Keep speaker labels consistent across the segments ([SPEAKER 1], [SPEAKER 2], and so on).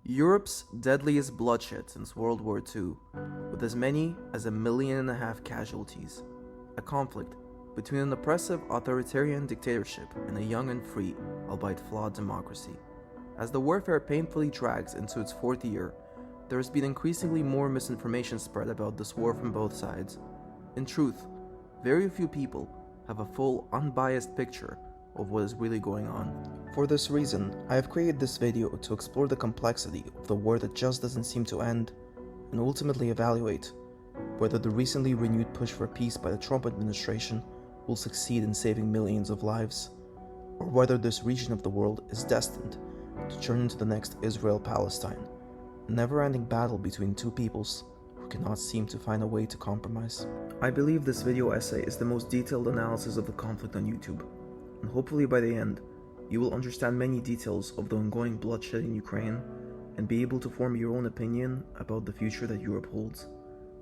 [SPEAKER 1] Europe's deadliest bloodshed since World War II, with as many as 1.5 million casualties. A conflict between an oppressive authoritarian dictatorship and a young and free, albeit flawed democracy. As the warfare painfully drags into its 4th year, there has been increasingly more misinformation spread about this war from both sides. In truth, very few people have a full, unbiased picture of what is really going on. For this reason, I have created this video to explore the complexity of the war that just doesn't seem to end, and ultimately evaluate whether the recently renewed push for peace by the Trump administration will succeed in saving millions of lives, or whether this region of the world is destined to turn into the next Israel-Palestine, a never-ending battle between two peoples who cannot seem to find a way to compromise. I believe this video essay is the most detailed analysis of the conflict on YouTube, and hopefully by the end, you will understand many details of the ongoing bloodshed in Ukraine and be able to form your own opinion about the future that Europe holds.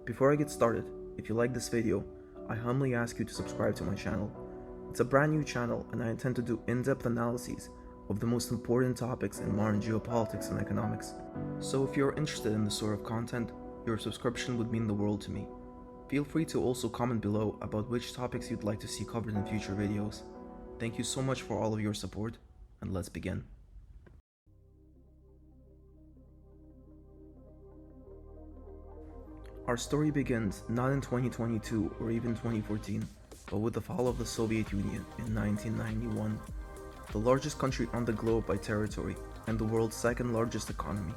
[SPEAKER 1] Before I get started, if you like this video, I humbly ask you to subscribe to my channel. It's a brand new channel and I intend to do in-depth analyses of the most important topics in modern geopolitics and economics. So if you're interested in this sort of content, your subscription would mean the world to me. Feel free to also comment below about which topics you'd like to see covered in future videos. Thank you so much for all of your support, and let's begin. Our story begins not in 2022 or even 2014, but with the fall of the Soviet Union in 1991, the largest country on the globe by territory and the world's second largest economy,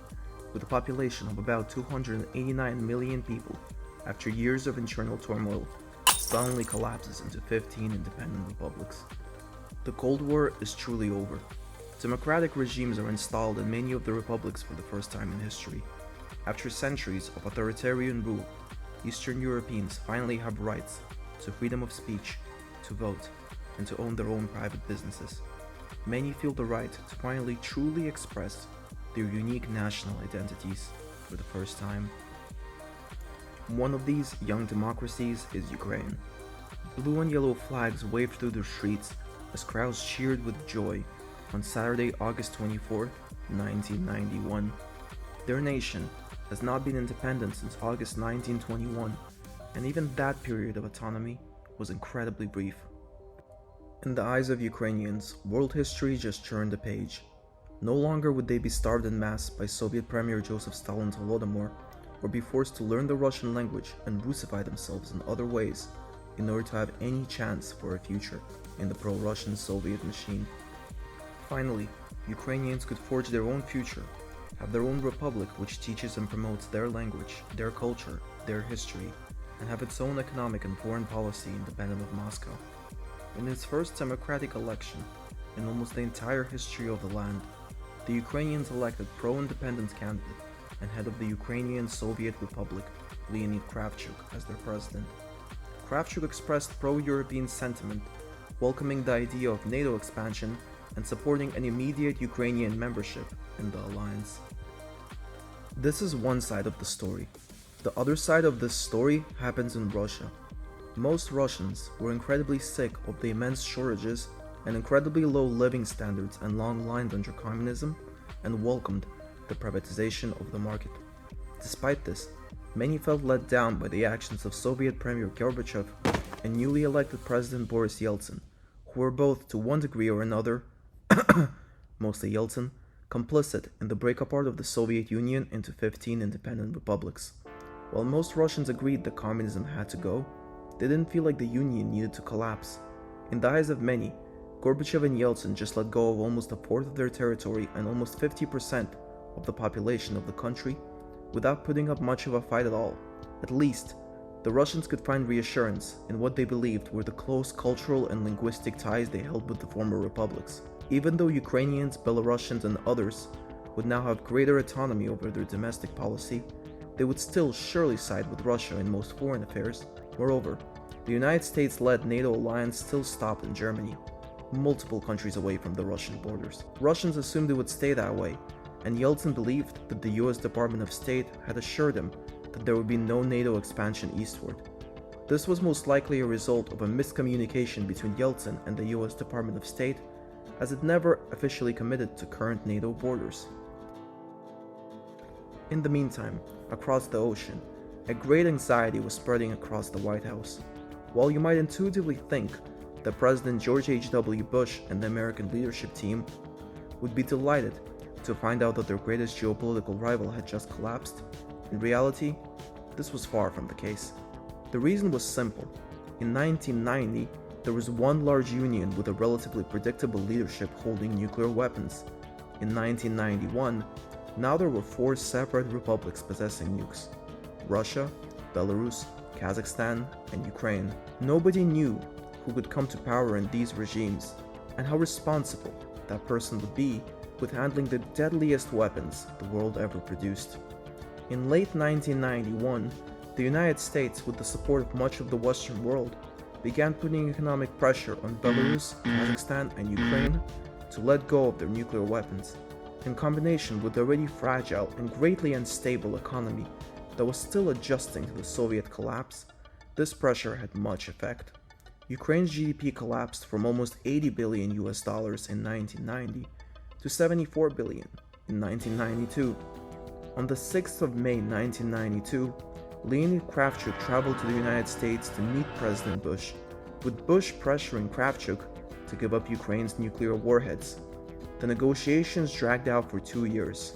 [SPEAKER 1] with a population of about 289 million people. After years of internal turmoil, suddenly collapses into 15 independent republics. The Cold War is truly over. Democratic regimes are installed in many of the republics for the first time in history. After centuries of authoritarian rule, Eastern Europeans finally have rights to freedom of speech, to vote, and to own their own private businesses. Many feel the right to finally truly express their unique national identities for the first time. One of these young democracies is Ukraine. Blue and yellow flags waved through the streets as crowds cheered with joy on Saturday, August 24, 1991. Their nation has not been independent since August 1921, and even that period of autonomy was incredibly brief. In the eyes of Ukrainians, world history just turned a page. No longer would they be starved en masse by Soviet Premier Joseph Stalin Holodomor, or be forced to learn the Russian language and Russify themselves in other ways in order to have any chance for a future in the pro-Russian Soviet machine. Finally, Ukrainians could forge their own future, have their own republic which teaches and promotes their language, their culture, their history, and have its own economic and foreign policy independent of Moscow. In its first democratic election in almost the entire history of the land, the Ukrainians elected pro-independence candidate and head of the Ukrainian Soviet Republic, Leonid Kravchuk, as their president. Kravchuk expressed pro-European sentiment, welcoming the idea of NATO expansion and supporting an immediate Ukrainian membership in the alliance. This is one side of the story. The other side of this story happens in Russia. Most Russians were incredibly sick of the immense shortages and incredibly low living standards and long lines under communism, and welcomed the privatization of the market. Despite this, many felt let down by the actions of Soviet Premier Gorbachev and newly elected President Boris Yeltsin, who were both, to one degree or another, mostly Yeltsin, complicit in the breakup of the Soviet Union into 15 independent republics. While most Russians agreed that communism had to go, they didn't feel like the Union needed to collapse. In the eyes of many, Gorbachev and Yeltsin just let go of almost a fourth of their territory and almost 50% of the population of the country without putting up much of a fight at all. At least, the Russians could find reassurance in what they believed were the close cultural and linguistic ties they held with the former republics. Even though Ukrainians, Belarusians, and others would now have greater autonomy over their domestic policy, they would still surely side with Russia in most foreign affairs. Moreover, the United States-led NATO alliance still stopped in Germany, multiple countries away from the Russian borders. Russians assumed it would stay that way, and Yeltsin believed that the US Department of State had assured him that there would be no NATO expansion eastward. This was most likely a result of a miscommunication between Yeltsin and the US Department of State, as it never officially committed to current NATO borders. In the meantime, across the ocean, a great anxiety was spreading across the White House. While you might intuitively think that President George H.W. Bush and the American leadership team would be delighted to find out that their greatest geopolitical rival had just collapsed, in reality, this was far from the case. The reason was simple. In 1990, there was one large union with a relatively predictable leadership holding nuclear weapons. In 1991, now there were 4 separate republics possessing nukes: Russia, Belarus, Kazakhstan, and Ukraine. Nobody knew who could come to power in these regimes and how responsible that person would be with handling the deadliest weapons the world ever produced. In late 1991, the United States, with the support of much of the Western world, began putting economic pressure on Belarus, Kazakhstan, and Ukraine to let go of their nuclear weapons. In combination with the already fragile and greatly unstable economy that was still adjusting to the Soviet collapse, this pressure had much effect. Ukraine's GDP collapsed from almost $80 billion in 1990 to $74 billion in 1992. On the 6th of May 1992, Leonid Kravchuk traveled to the United States to meet President Bush, with Bush pressuring Kravchuk to give up Ukraine's nuclear warheads. The negotiations dragged out for 2 years.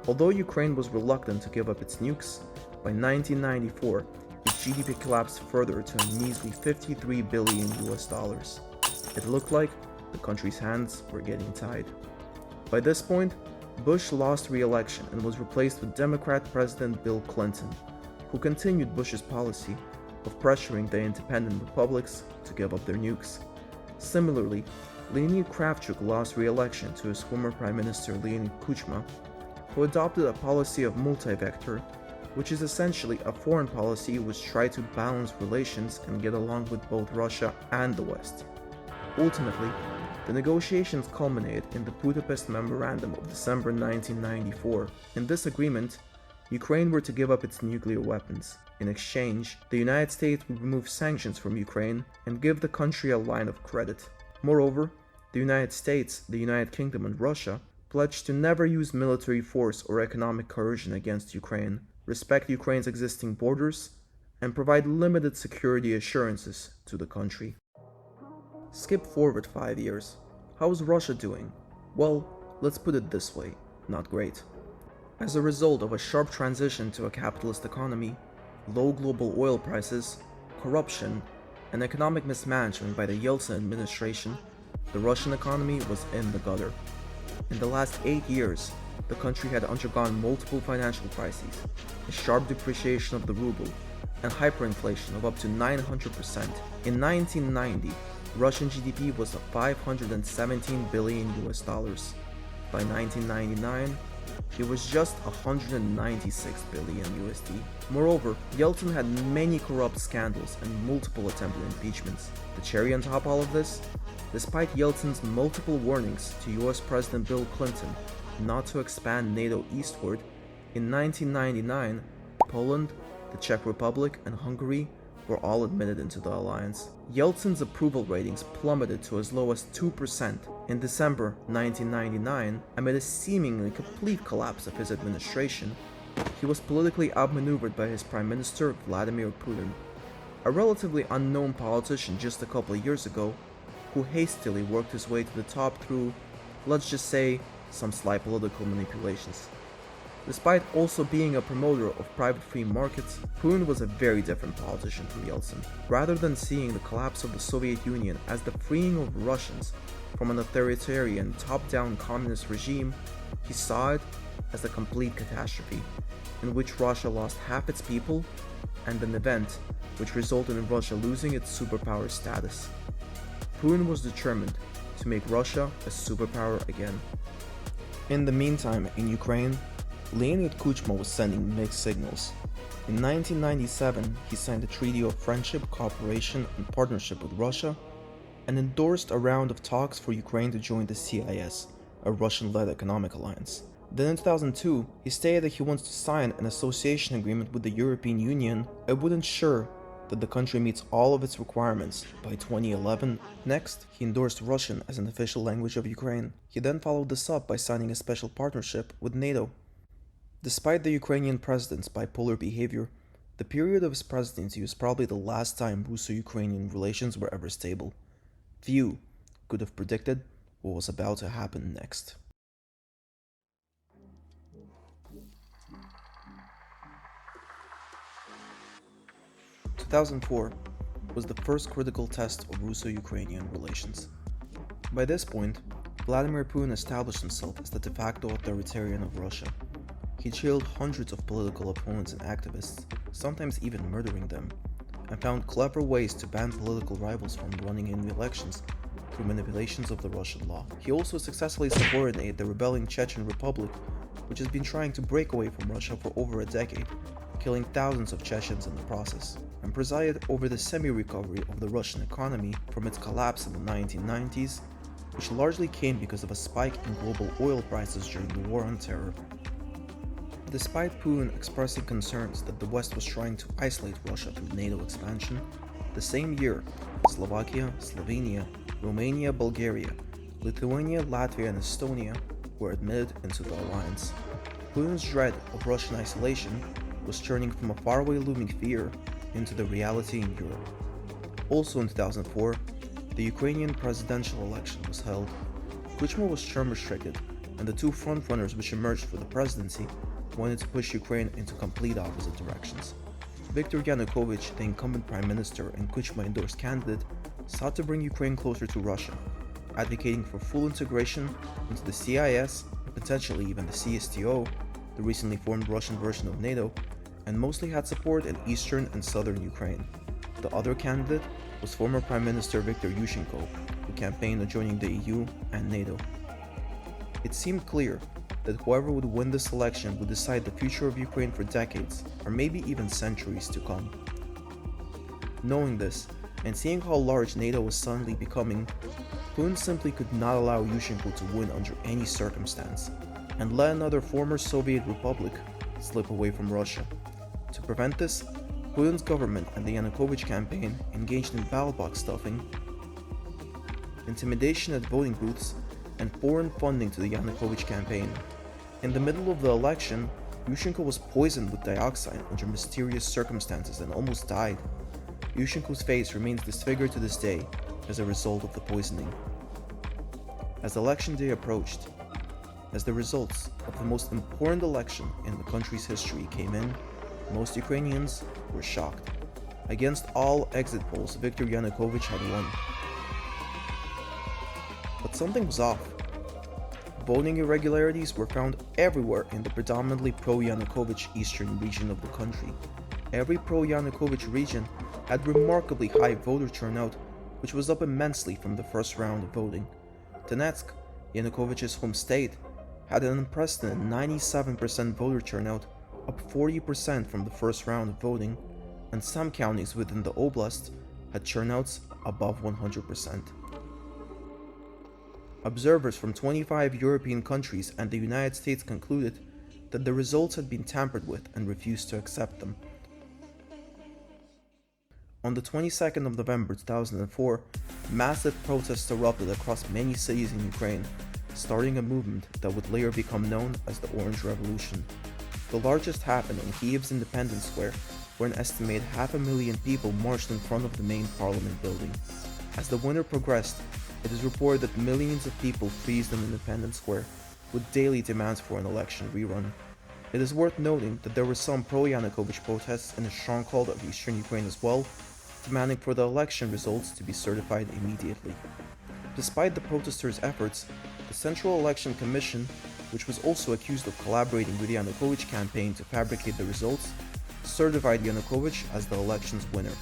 [SPEAKER 1] Although Ukraine was reluctant to give up its nukes, by 1994, its GDP collapsed further to a measly $53 billion. It looked like the country's hands were getting tied. By this point, Bush lost re-election and was replaced with Democrat President Bill Clinton, who continued Bush's policy of pressuring the independent republics to give up their nukes. Similarly, Leonid Kravchuk lost re-election to his former Prime Minister Leonid Kuchma, who adopted a policy of multi-vector, which is essentially a foreign policy which tried to balance relations and get along with both Russia and the West. Ultimately, the negotiations culminated in the Budapest Memorandum of December 1994. In this agreement, Ukraine were to give up its nuclear weapons. In exchange, the United States would remove sanctions from Ukraine and give the country a line of credit. Moreover, the United States, the United Kingdom, and Russia pledged to never use military force or economic coercion against Ukraine, respect Ukraine's existing borders, and provide limited security assurances to the country. Skip forward 5 years. How is Russia doing? Well, let's put it this way, not great. As a result of a sharp transition to a capitalist economy, low global oil prices, corruption, and economic mismanagement by the Yeltsin administration, the Russian economy was in the gutter. In the last 8 years, the country had undergone multiple financial crises, a sharp depreciation of the ruble, and hyperinflation of up to 900%. In 1990, Russian GDP was $517 billion. By 1999, it was just $196 billion USD. Moreover, Yeltsin had many corrupt scandals and multiple attempted impeachments. The cherry on top of all of this, despite Yeltsin's multiple warnings to US President Bill Clinton not to expand NATO eastward, in 1999, Poland, the Czech Republic, and Hungary were all admitted into the alliance. Yeltsin's approval ratings plummeted to as low as 2% in December 1999 amid a seemingly complete collapse of his administration. He was politically outmaneuvered by his Prime Minister Vladimir Putin, a relatively unknown politician just a couple of years ago, who hastily worked his way to the top through, let's just say, some slight political manipulations. Despite also being a promoter of private free markets, Putin was a very different politician from Yeltsin. Rather than seeing the collapse of the Soviet Union as the freeing of Russians from an authoritarian top-down communist regime, he saw it as a complete catastrophe, in which Russia lost half its people, and an event which resulted in Russia losing its superpower status. Putin was determined to make Russia a superpower again. In the meantime, in Ukraine, Leonid Kuchma was sending mixed signals. In 1997, he signed a treaty of friendship, cooperation, and partnership with Russia, and endorsed a round of talks for Ukraine to join the CIS, a Russian-led economic alliance. Then in 2002, he stated that he wants to sign an association agreement with the European Union and would ensure that the country meets all of its requirements by 2011. Next, he endorsed Russian as an official language of Ukraine. He then followed this up by signing a special partnership with NATO. Despite the Ukrainian president's bipolar behavior, the period of his presidency was probably the last time russo-Ukrainian relations were ever stable. Few could have predicted what was about to happen next. 2004 was the first critical test of Russo-Ukrainian relations. By this point, Vladimir Putin established himself as the de facto authoritarian of Russia. He jailed hundreds of political opponents and activists, sometimes even murdering them, and found clever ways to ban political rivals from running in the elections through manipulations of the Russian law. He also successfully subordinated the rebelling Chechen Republic, which has been trying to break away from Russia for over a decade, killing thousands of Chechens in the process, and presided over the semi-recovery of the Russian economy from its collapse in the 1990s, which largely came because of a spike in global oil prices during the War on Terror. Despite Putin expressing concerns that the West was trying to isolate Russia through NATO expansion, the same year, Slovakia, Slovenia, Romania, Bulgaria, Lithuania, Latvia, and Estonia were admitted into the alliance. Putin's dread of Russian isolation was turning from a faraway looming fear into the reality in Europe. Also in 2004, the Ukrainian presidential election was held. Kuchma was term restricted, and the two frontrunners which emerged for the presidency wanted to push Ukraine into complete opposite directions. Viktor Yanukovych, the incumbent prime minister and Kuchma-endorsed candidate, sought to bring Ukraine closer to Russia, advocating for full integration into the CIS, and potentially even the CSTO, the recently formed Russian version of NATO, and mostly had support in eastern and southern Ukraine. The other candidate was former Prime Minister Viktor Yushchenko, who campaigned on joining the EU and NATO. It seemed clear that whoever would win this election would decide the future of Ukraine for decades, or maybe even centuries to come. Knowing this, and seeing how large NATO was suddenly becoming, Putin simply could not allow Yushchenko to win under any circumstance, and let another former Soviet republic slip away from Russia. To prevent this, Putin's government and the Yanukovych campaign engaged in ballot box stuffing, intimidation at voting booths, and foreign funding to the Yanukovych campaign. In the middle of the election, Yushchenko was poisoned with dioxide under mysterious circumstances and almost died. Yushchenko's face remains disfigured to this day as a result of the poisoning. As election day approached, as the results of the most important election in the country's history came in, most Ukrainians were shocked. Against all exit polls, Viktor Yanukovych had won. But something was off. Voting irregularities were found everywhere in the predominantly pro-Yanukovych eastern region of the country. Every pro-Yanukovych region had remarkably high voter turnout, which was up immensely from the first round of voting. Donetsk, Yanukovych's home state, had an unprecedented 97% voter turnout, up 40% from the first round of voting, and some counties within the oblast had turnouts above 100%. Observers from 25 European countries and the United States concluded that the results had been tampered with and refused to accept them. On the 22nd of November 2004, massive protests erupted across many cities in Ukraine, starting a movement that would later become known as the Orange Revolution. The largest happened in Kiev's Independence Square, where an estimated 500,000 people marched in front of the main parliament building. As the winter progressed, it is reported that millions of people freezed in Independence Square, with daily demands for an election rerun. It is worth noting that there were some pro-Yanukovych protests in the stronghold of eastern Ukraine as well, demanding for the election results to be certified immediately. Despite the protesters' efforts, the Central Election Commission, which was also accused of collaborating with the Yanukovych campaign to fabricate the results, certified Yanukovych as the election's winner.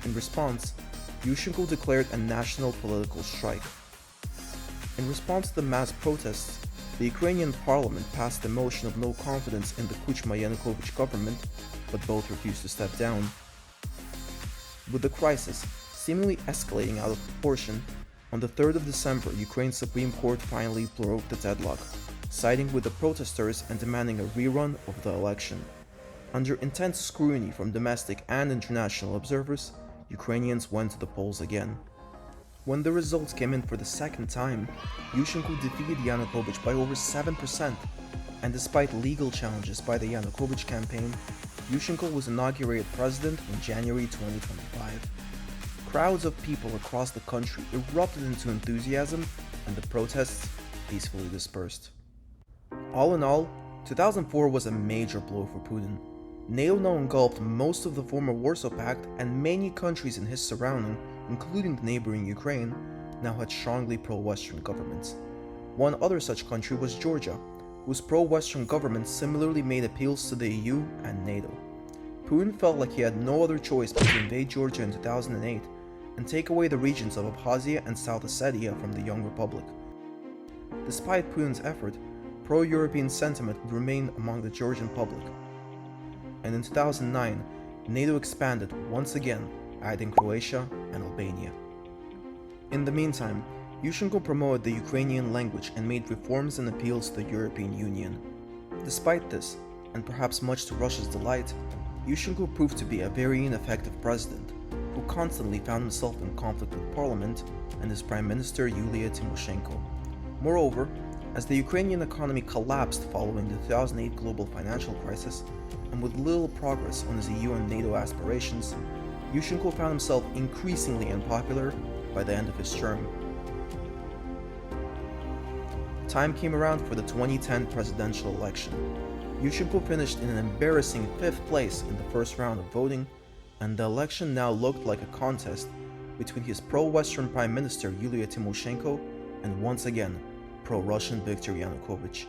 [SPEAKER 1] In response, Yushchenko declared a national political strike. In response to the mass protests, the Ukrainian parliament passed a motion of no confidence in the Kuchma-Yanukovych government, but both refused to step down. With the crisis seemingly escalating out of proportion, on the 3rd of December, Ukraine's Supreme Court finally broke the deadlock, siding with the protesters and demanding a rerun of the election. Under intense scrutiny from domestic and international observers, Ukrainians went to the polls again. When the results came in for the second time, Yushchenko defeated Yanukovych by over 7%, and despite legal challenges by the Yanukovych campaign, Yushchenko was inaugurated president in January 2025. Crowds of people across the country erupted into enthusiasm, and the protests peacefully dispersed. All in all, 2004 was a major blow for Putin. NATO now engulfed most of the former Warsaw Pact, and many countries in his surrounding, including the neighboring Ukraine, now had strongly pro-Western governments. One other such country was Georgia, whose pro-Western government similarly made appeals to the EU and NATO. Putin felt like he had no other choice but to invade Georgia in 2008 and take away the regions of Abkhazia and South Ossetia from the young republic. Despite Putin's effort, pro-European sentiment remained among the Georgian public, and in 2009, NATO expanded once again, adding Croatia and Albania. In the meantime, Yushchenko promoted the Ukrainian language and made reforms and appeals to the European Union. Despite this, and perhaps much to Russia's delight, Yushchenko proved to be a very ineffective president, who constantly found himself in conflict with parliament and his prime minister Yulia Tymoshenko. Moreover, as the Ukrainian economy collapsed following the 2008 global financial crisis, and with little progress on his EU and NATO aspirations, Yushchenko found himself increasingly unpopular by the end of his term. Time came around for the 2010 presidential election. Yushchenko finished in an embarrassing 5th place in the first round of voting, and the election now looked like a contest between his pro-Western Prime Minister Yulia Tymoshenko and once again pro-Russian Viktor Yanukovych.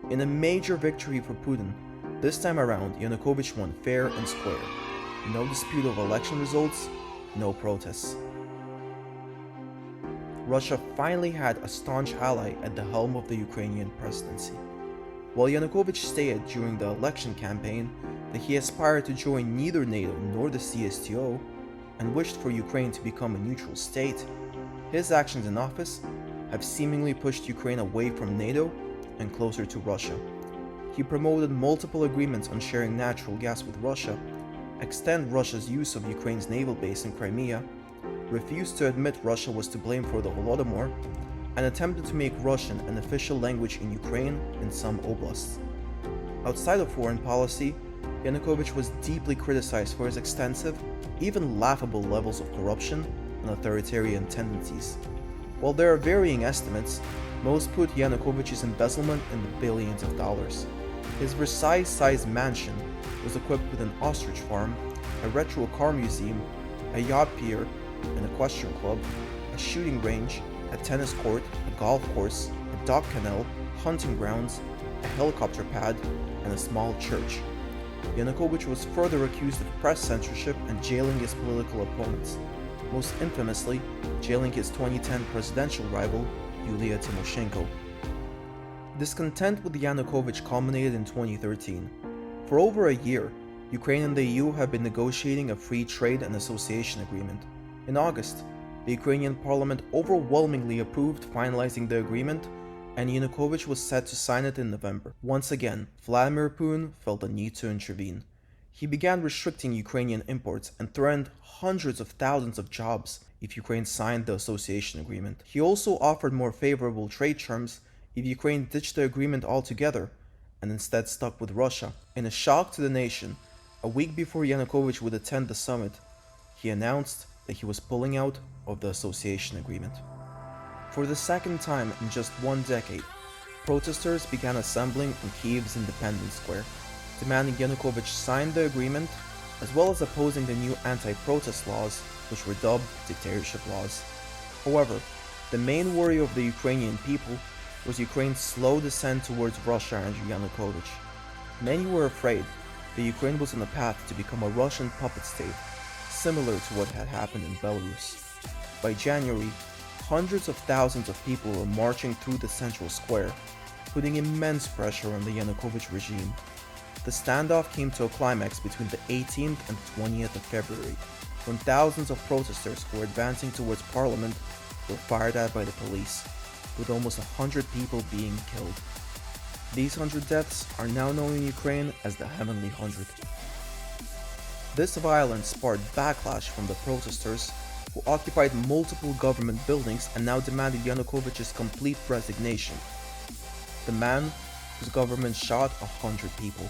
[SPEAKER 1] In a major victory for Putin, this time around Yanukovych won fair and square. No dispute of election results, no protests. Russia finally had a staunch ally at the helm of the Ukrainian presidency. While Yanukovych stated during the election campaign that he aspired to join neither NATO nor the CSTO and wished for Ukraine to become a neutral state, his actions in office have seemingly pushed Ukraine away from NATO and closer to Russia. He promoted multiple agreements on sharing natural gas with Russia, extend Russia's use of Ukraine's naval base in Crimea, refused to admit Russia was to blame for the Holodomor, and attempted to make Russian an official language in Ukraine in some oblasts. Outside of foreign policy, Yanukovych was deeply criticized for his extensive, even laughable levels of corruption and authoritarian tendencies. While there are varying estimates, most put Yanukovych's embezzlement in the billions of dollars. His Versailles-sized mansion was equipped with an ostrich farm, a retro car museum, a yacht pier, an equestrian club, a shooting range, a tennis court, a golf course, a dog kennel, hunting grounds, a helicopter pad, and a small church. Yanukovych was further accused of press censorship and jailing his political opponents, most infamously jailing his 2010 presidential rival, Yulia Tymoshenko. Discontent with Yanukovych culminated in 2013. For over a year, Ukraine and the EU have been negotiating a free trade and association agreement. In August, the Ukrainian parliament overwhelmingly approved finalizing the agreement, and Yanukovych was set to sign it in November. Once again, Vladimir Putin felt the need to intervene. He began restricting Ukrainian imports and threatened hundreds of thousands of jobs if Ukraine signed the association agreement. He also offered more favorable trade terms if Ukraine ditched the agreement altogether and instead stuck with Russia. In a shock to the nation, a week before Yanukovych would attend the summit, he announced that he was pulling out of the association agreement. For the second time in just one decade, protesters began assembling in Kyiv's Independence Square, demanding Yanukovych sign the agreement, as well as opposing the new anti-protest laws, which were dubbed dictatorship laws. However, the main worry of the Ukrainian people was Ukraine's slow descent towards Russia under Yanukovych. Many were afraid that Ukraine was on a path to become a Russian puppet state, similar to what had happened in Belarus. By January, hundreds of thousands of people were marching through the central square, putting immense pressure on the Yanukovych regime. The standoff came to a climax between the 18th and 20th of February, when thousands of protesters who were advancing towards parliament were fired at by the police, with almost 100 people being killed. These 100 deaths are now known in Ukraine as the Heavenly 100. This violence sparked backlash from the protesters, who occupied multiple government buildings and now demanded Yanukovych's complete resignation. The man whose government shot 100 people.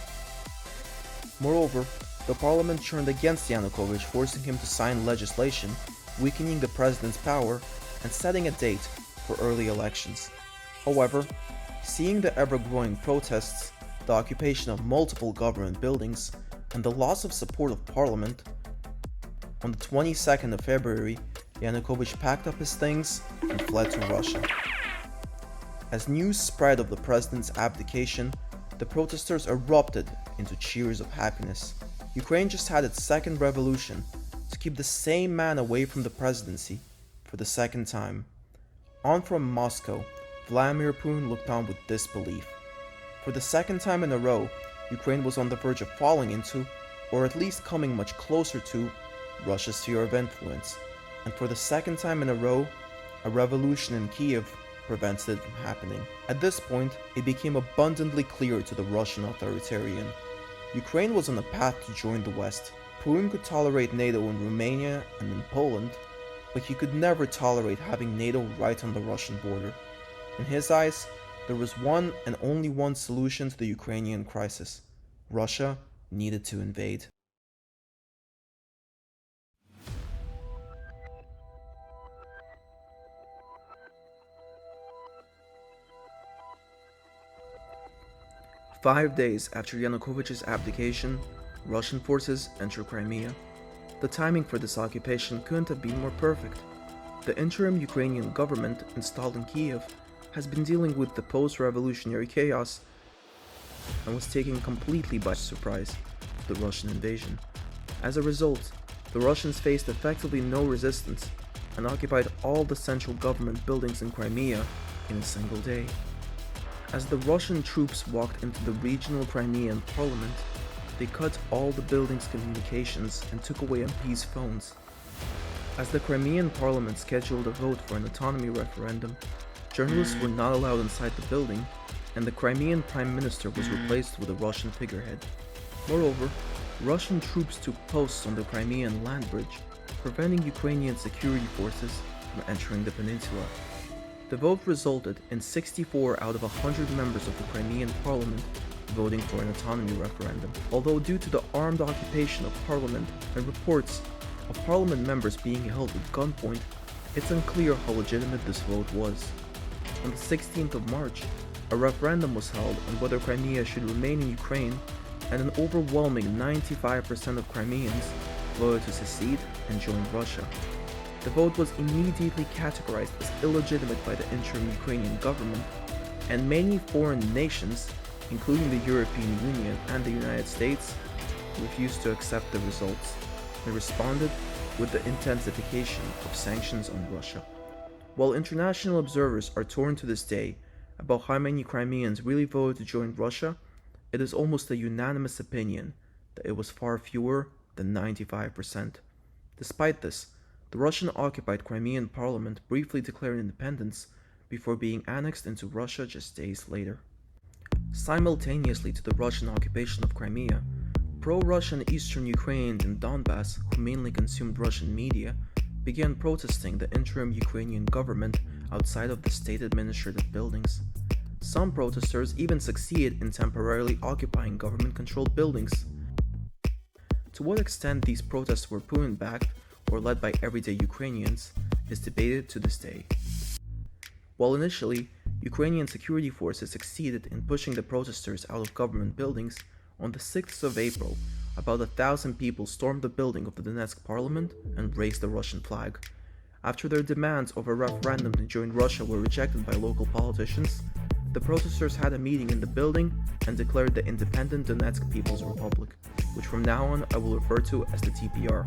[SPEAKER 1] Moreover, the parliament turned against Yanukovych, forcing him to sign legislation, weakening the president's power and setting a date for early elections. However, seeing the ever-growing protests, the occupation of multiple government buildings, and the loss of support of parliament, on the 22nd of February, Yanukovych packed up his things and fled to Russia. As news spread of the president's abdication, the protesters erupted into cheers of happiness. Ukraine just had its second revolution to keep the same man away from the presidency for the second time. On from Moscow, Vladimir Putin looked on with disbelief. For the second time in a row, Ukraine was on the verge of falling into, or at least coming much closer to, Russia's sphere of influence. And for the second time in a row, a revolution in Kiev prevented it from happening. At this point, it became abundantly clear to the Russian authoritarian. Ukraine was on a path to join the West. Putin could tolerate NATO in Romania and in Poland, but he could never tolerate having NATO right on the Russian border. In his eyes, there was one and only one solution to the Ukrainian crisis. Russia needed to invade. Five days after Yanukovych's abdication, Russian forces entered Crimea. The timing for this occupation couldn't have been more perfect. The interim Ukrainian government installed in Kiev has been dealing with the post-revolutionary chaos and was taken completely by surprise with the Russian invasion. As a result, the Russians faced effectively no resistance and occupied all the central government buildings in Crimea in a single day. As the Russian troops walked into the regional Crimean parliament, they cut all the building's communications and took away MPs' phones. As the Crimean parliament scheduled a vote for an autonomy referendum, journalists were not allowed inside the building, and the Crimean prime minister was replaced with a Russian figurehead. Moreover, Russian troops took posts on the Crimean land bridge, preventing Ukrainian security forces from entering the peninsula. The vote resulted in 64 out of 100 members of the Crimean parliament voting for an autonomy referendum. Although due to the armed occupation of parliament and reports of parliament members being held at gunpoint, it's unclear how legitimate this vote was. On the 16th of March, a referendum was held on whether Crimea should remain in Ukraine, and an overwhelming 95% of Crimeans voted to secede and join Russia. The vote was immediately categorized as illegitimate by the interim Ukrainian government, and many foreign nations, including the European Union and the United States, refused to accept the results and responded with the intensification of sanctions on Russia. While international observers are torn to this day about how many Crimeans really voted to join Russia, it is almost a unanimous opinion that it was far fewer than 95%. Despite this, the Russian-occupied Crimean parliament briefly declared independence before being annexed into Russia just days later. Simultaneously to the Russian occupation of Crimea, pro-Russian Eastern Ukrainians in Donbas, who mainly consumed Russian media, began protesting the interim Ukrainian government outside of the state administrative buildings. Some protesters even succeeded in temporarily occupying government-controlled buildings. To what extent these protests were Putin-backed or led by everyday Ukrainians is debated to this day. While initially, Ukrainian security forces succeeded in pushing the protesters out of government buildings, on the 6th of April, about 1,000 people stormed the building of the Donetsk parliament and raised the Russian flag. After their demands of a referendum to join Russia were rejected by local politicians, the protesters had a meeting in the building and declared the independent Donetsk People's Republic, which from now on I will refer to as the TPR.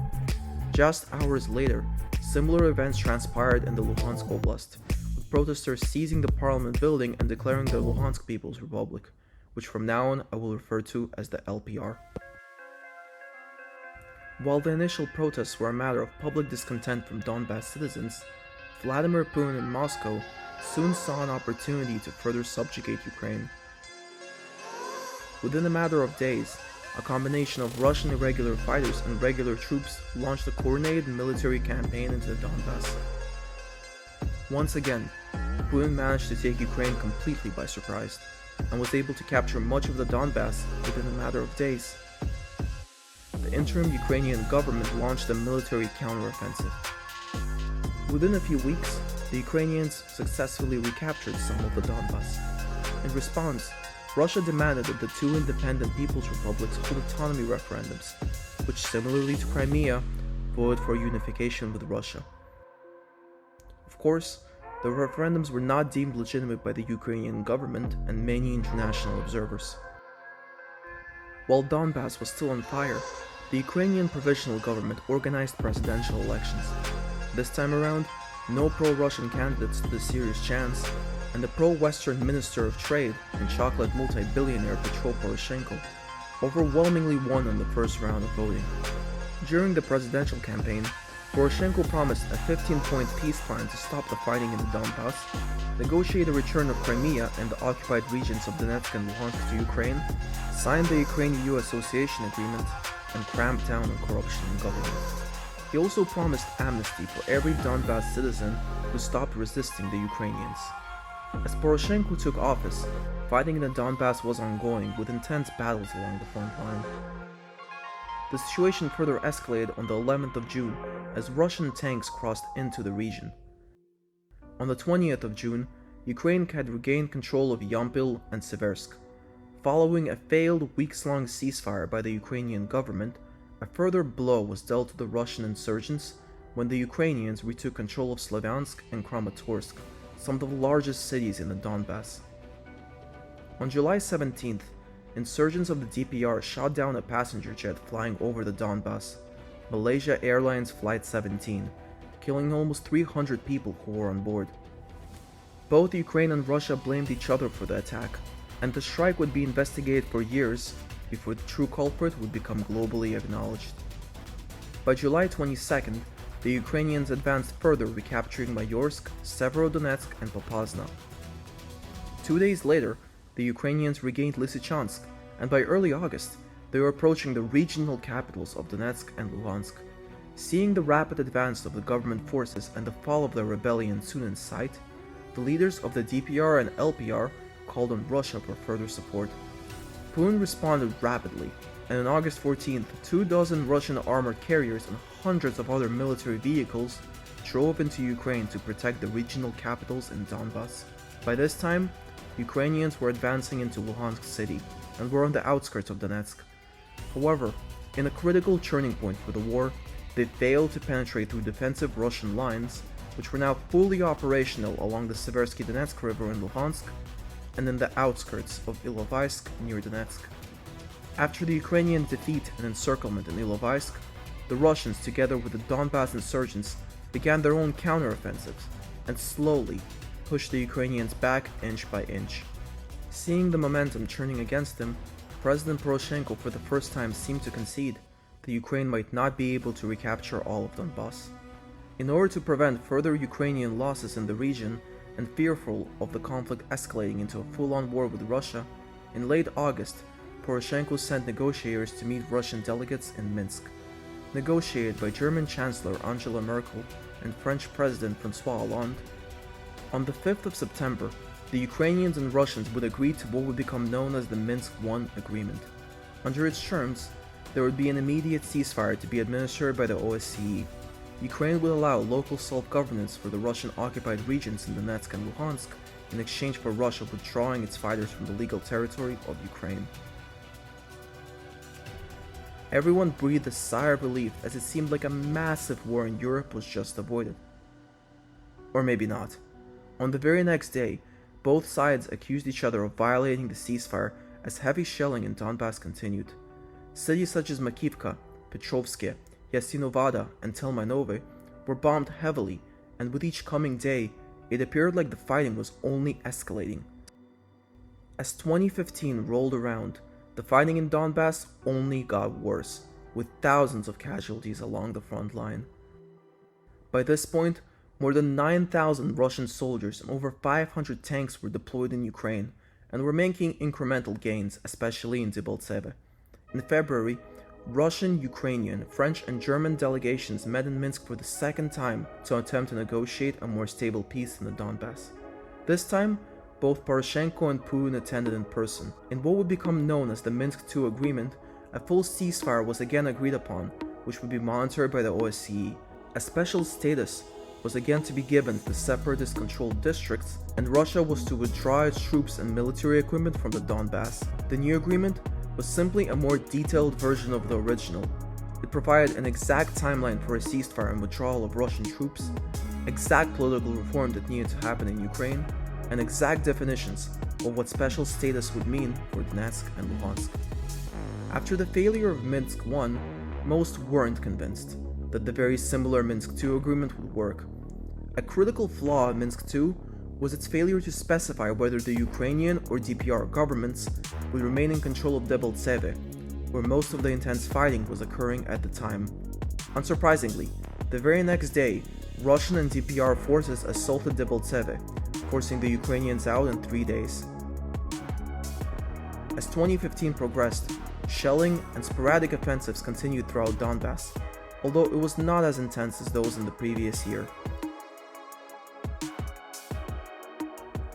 [SPEAKER 1] Just hours later, similar events transpired in the Luhansk Oblast, with protesters seizing the parliament building and declaring the Luhansk People's Republic, which from now on I will refer to as the LPR. While the initial protests were a matter of public discontent from Donbas citizens, Vladimir Putin in Moscow soon saw an opportunity to further subjugate Ukraine. Within a matter of days, a combination of Russian irregular fighters and regular troops launched a coordinated military campaign into the Donbas. Once again, Putin managed to take Ukraine completely by surprise. and was able to capture much of the Donbas within a matter of days. The interim Ukrainian government launched a military counteroffensive. Within a few weeks, the Ukrainians successfully recaptured some of the Donbas. In response, Russia demanded that the two independent People's Republics hold autonomy referendums, which, similarly to Crimea, voted for unification with Russia. Of course, the referendums were not deemed legitimate by the Ukrainian government and many international observers. While Donbas was still on fire, the Ukrainian provisional government organized presidential elections. This time around, no pro-Russian candidates stood a serious chance, and the pro-Western Minister of Trade and chocolate multi-billionaire Petro Poroshenko overwhelmingly won in the first round of voting. During the presidential campaign, Poroshenko promised a 15-point peace plan to stop the fighting in the Donbas, negotiate a return of Crimea and the occupied regions of Donetsk and Luhansk to Ukraine, sign the Ukraine-EU Association Agreement, and cramp down on corruption in government. He also promised amnesty for every Donbas citizen who stopped resisting the Ukrainians. As Poroshenko took office, fighting in the Donbas was ongoing with intense battles along the front line. The situation further escalated on the 11th of June as Russian tanks crossed into the region. On the 20th of June, Ukraine had regained control of Yampil and Seversk. Following a failed weeks-long ceasefire by the Ukrainian government, a further blow was dealt to the Russian insurgents when the Ukrainians retook control of Slavyansk and Kramatorsk, some of the largest cities in the Donbas. On July 17th, insurgents of the DPR shot down a passenger jet flying over the Donbas, Malaysia Airlines Flight 17, killing almost 300 people who were on board. Both Ukraine and Russia blamed each other for the attack, and the strike would be investigated for years before the true culprit would become globally acknowledged. By July 22nd, the Ukrainians advanced further, recapturing Mayorsk, Severodonetsk, and Popasna. 2 days later, the Ukrainians regained Lysychansk, and by early August, they were approaching the regional capitals of Donetsk and Luhansk. Seeing the rapid advance of the government forces and the fall of the rebellion soon in sight, the leaders of the DPR and LPR called on Russia for further support. Putin responded rapidly, and on August 14th, 24 Russian armored carriers and hundreds of other military vehicles drove into Ukraine to protect the regional capitals in Donbas. By this time, Ukrainians were advancing into Luhansk city and were on the outskirts of Donetsk. However, in a critical turning point for the war, they failed to penetrate through defensive Russian lines, which were now fully operational along the Seversky Donetsk River in Luhansk and in the outskirts of Ilovaisk near Donetsk. After the Ukrainian defeat and encirclement in Ilovaisk, the Russians, together with the Donbas insurgents, began their own counteroffensives and slowly pushed the Ukrainians back inch by inch. Seeing the momentum turning against them, President Poroshenko for the first time seemed to concede that Ukraine might not be able to recapture all of Donbas. In order to prevent further Ukrainian losses in the region, and fearful of the conflict escalating into a full-on war with Russia, in late August, Poroshenko sent negotiators to meet Russian delegates in Minsk. Negotiated by German Chancellor Angela Merkel and French President François Hollande, on the 5th of September, the Ukrainians and Russians would agree to what would become known as the Minsk I agreement. Under its terms, there would be an immediate ceasefire to be administered by the OSCE. Ukraine would allow local self-governance for the Russian-occupied regions in Donetsk and Luhansk in exchange for Russia withdrawing its fighters from the legal territory of Ukraine. Everyone breathed a sigh of relief as it seemed like a massive war in Europe was just avoided. Or maybe not. On the very next day, both sides accused each other of violating the ceasefire as heavy shelling in Donbas continued. Cities such as Makivka, Petrovske, Yasinovada, and Telmanove were bombed heavily, and with each coming day, it appeared like the fighting was only escalating. As 2015 rolled around, the fighting in Donbas only got worse, with thousands of casualties along the front line. By this point, more than 9,000 Russian soldiers and over 500 tanks were deployed in Ukraine, and were making incremental gains, especially in Debaltseve. In February, Russian, Ukrainian, French, and German delegations met in Minsk for the second time to attempt to negotiate a more stable peace in the Donbas. This time, both Poroshenko and Putin attended in person. In what would become known as the Minsk II agreement, a full ceasefire was again agreed upon, which would be monitored by the OSCE. A special status was again to be given to the separatist-controlled districts, and Russia was to withdraw its troops and military equipment from the Donbas. The new agreement was simply a more detailed version of the original. It provided an exact timeline for a ceasefire and withdrawal of Russian troops, exact political reform that needed to happen in Ukraine, and exact definitions of what special status would mean for Donetsk and Luhansk. After the failure of Minsk I, most weren't convinced that the very similar Minsk II agreement would work. A critical flaw in Minsk II was its failure to specify whether the Ukrainian or DPR governments would remain in control of Debaltseve, where most of the intense fighting was occurring at the time. Unsurprisingly, the very next day, Russian and DPR forces assaulted Debaltseve, forcing the Ukrainians out in 3 days. As 2015 progressed, shelling and sporadic offensives continued throughout Donbas, although it was not as intense as those in the previous year.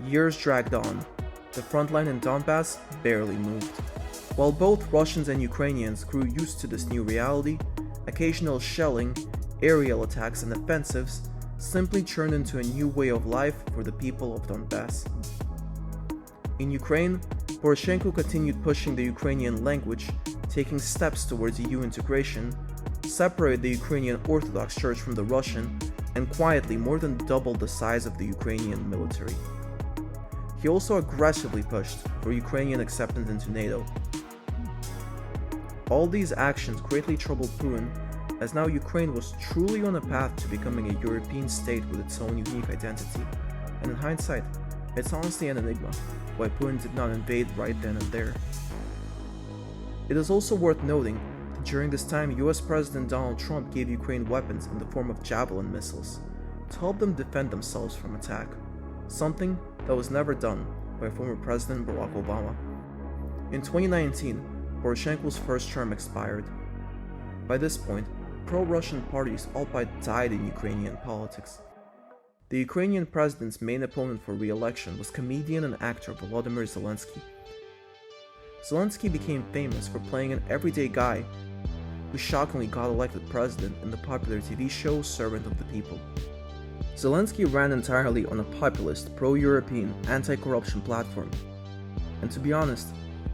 [SPEAKER 1] Years dragged on. The front line in Donbas barely moved. While both Russians and Ukrainians grew used to this new reality, occasional shelling, aerial attacks and offensives simply turned into a new way of life for the people of Donbas. In Ukraine, Poroshenko continued pushing the Ukrainian language, taking steps towards EU integration, separated the Ukrainian Orthodox Church from the Russian, and quietly more than doubled the size of the Ukrainian military. He also aggressively pushed for Ukrainian acceptance into NATO. All these actions greatly troubled Putin, as now Ukraine was truly on a path to becoming a European state with its own unique identity, and in hindsight, it's honestly an enigma why Putin did not invade right then and there. It is also worth noting that during this time US President Donald Trump gave Ukraine weapons in the form of Javelin missiles to help them defend themselves from attack, something that was never done by former President Barack Obama. In 2019, Poroshenko's first term expired. By this point, pro-Russian parties all but died in Ukrainian politics. The Ukrainian president's main opponent for re-election was comedian and actor Volodymyr Zelenskyy. Zelenskyy became famous for playing an everyday guy who shockingly got elected president in the popular TV show Servant of the People. Zelenskyy ran entirely on a populist, pro-European, anti-corruption platform, and to be honest,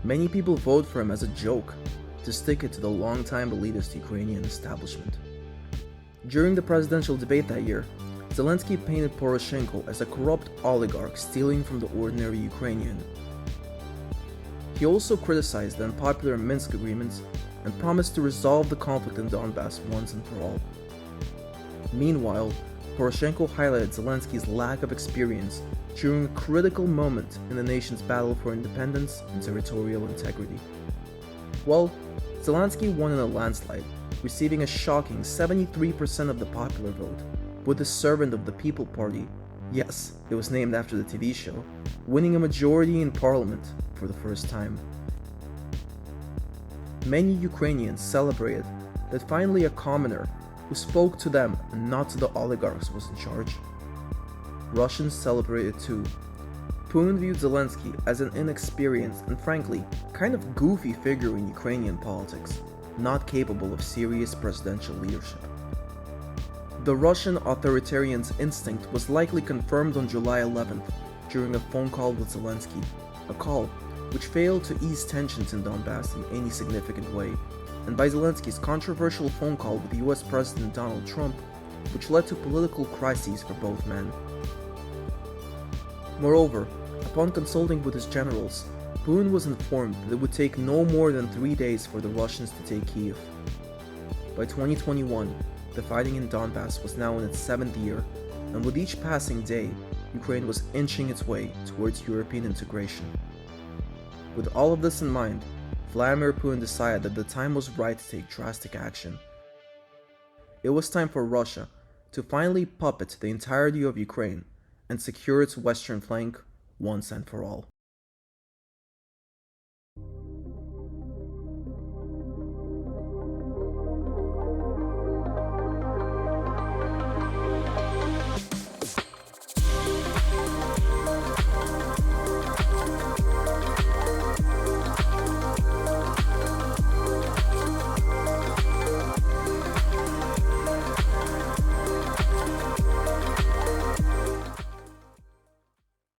[SPEAKER 1] many people vote for him as a joke to stick it to the long-time elitist Ukrainian establishment. During the presidential debate that year, Zelenskyy painted Poroshenko as a corrupt oligarch stealing from the ordinary Ukrainian. He also criticized the unpopular Minsk agreements and promised to resolve the conflict in Donbas once and for all. Meanwhile, Poroshenko highlighted Zelenskyy's lack of experience during a critical moment in the nation's battle for independence and territorial integrity. Well, Zelenskyy won in a landslide, receiving a shocking 73% of the popular vote, with the Servant of the People Party, yes, it was named after the TV show, winning a majority in parliament for the first time. Many Ukrainians celebrated that finally a commoner who spoke to them and not to the oligarchs was in charge. Russians celebrated too. Putin viewed Zelenskyy as an inexperienced and frankly, kind of goofy figure in Ukrainian politics, not capable of serious presidential leadership. The Russian authoritarian's instinct was likely confirmed on July 11th during a phone call with Zelenskyy, a call which failed to ease tensions in Donbas in any significant way, and by Zelenskyy's controversial phone call with US President Donald Trump, which led to political crises for both men. Moreover, upon consulting with his generals, Putin was informed that it would take no more than 3 days for the Russians to take Kiev. By 2021, the fighting in Donbas was now in its 7th year, and with each passing day, Ukraine was inching its way towards European integration. With all of this in mind, Vladimir Putin decided that the time was right to take drastic action. It was time for Russia to finally puppet the entirety of Ukraine and secure its western flank once and for all.